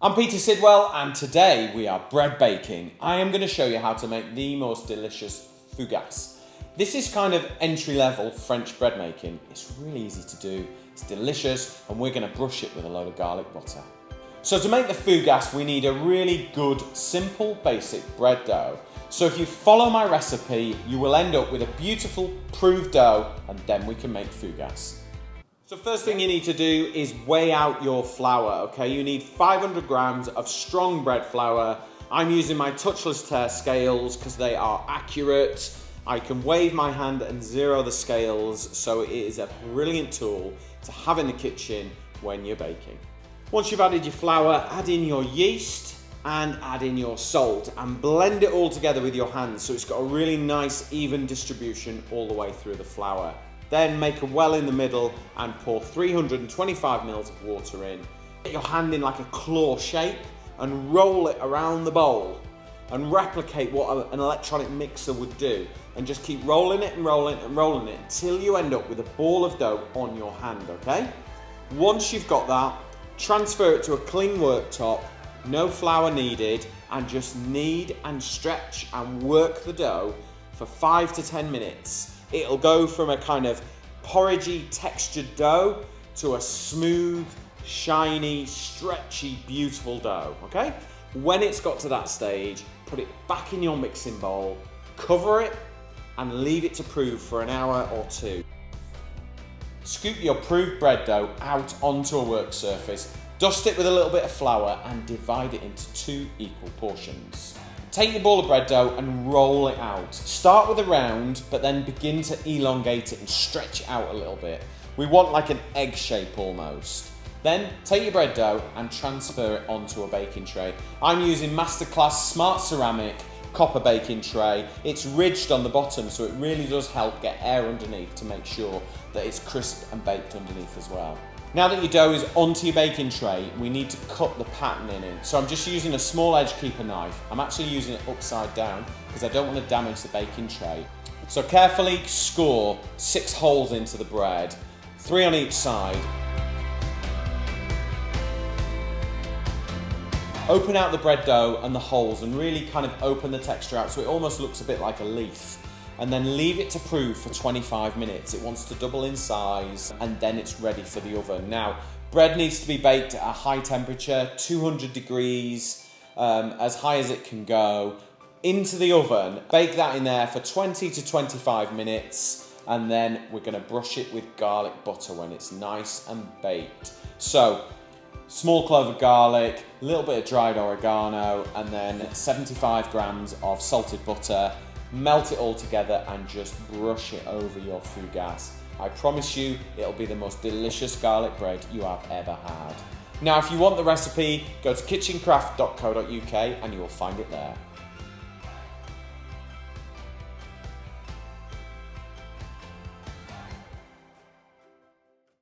I'm Peter Sidwell and today we are bread baking. I am going to show you how to make the most delicious fougasse. This is kind of entry-level French bread making. It's really easy to do, it's delicious, and we're going to brush it with a load of garlic butter. So to make the fougasse we need a really good, simple, basic bread dough. So if you follow my recipe you will end up with a beautiful proved dough and then we can make fougasse. So first thing you need to do is weigh out your flour, okay? You need 500 grams of strong bread flour. I'm using my Touchless TARE scales because they are accurate. I can wave my hand and zero the scales, so it is a brilliant tool to have in the kitchen when you're baking. Once you've added your flour, add in your yeast and add in your salt and blend it all together with your hands so it's got a really nice even distribution all the way through the flour. Then make a well in the middle and pour 325 ml of water in. Get your hand in like a claw shape and roll it around the bowl and replicate what an electronic mixer would do. And just keep rolling it and rolling it and rolling it until you end up with a ball of dough on your hand, okay? Once you've got that, transfer it to a clean worktop, no flour needed, and just knead and stretch and work the dough for 5 to 10 minutes. It'll go from a kind of porridgey textured dough to a smooth, shiny, stretchy, beautiful dough, okay? When it's got to that stage, put it back in your mixing bowl, cover it, and leave it to prove for an hour or two. Scoop your proved bread dough out onto a work surface, dust it with a little bit of flour, and divide it into 2 equal portions. Take your ball of bread dough and roll it out. Start with a round, but then begin to elongate it and stretch it out a little bit. We want like an egg shape almost. Then take your bread dough and transfer it onto a baking tray. I'm using MasterClass Smart Ceramic copper baking tray. It's ridged on the bottom, so it really does help get air underneath to make sure that it's crisp and baked underneath as well. Now that your dough is onto your baking tray, we need to cut the pattern in it. So I'm just using a small Edgekeeper knife. I'm actually using it upside down because I don't want to damage the baking tray. So carefully score 6 holes into the bread, 3 on each side. Open out the bread dough and the holes and really kind of open the texture out so it almost looks a bit like a leaf. And then leave it to prove for 25 minutes. It wants to double in size and then it's ready for the oven. Now, bread needs to be baked at a high temperature, 200 degrees, as high as it can go, into the oven. Bake that in there for 20 to 25 minutes and then we're gonna brush it with garlic butter when it's nice and baked. So, small clove of garlic, a little bit of dried oregano, and then 75 grams of salted butter. Melt it all together and just brush it over your fougasse. I promise you it'll be the most delicious garlic bread you have ever had. Now if you want the recipe, go to kitchencraft.co.uk and you will find it there.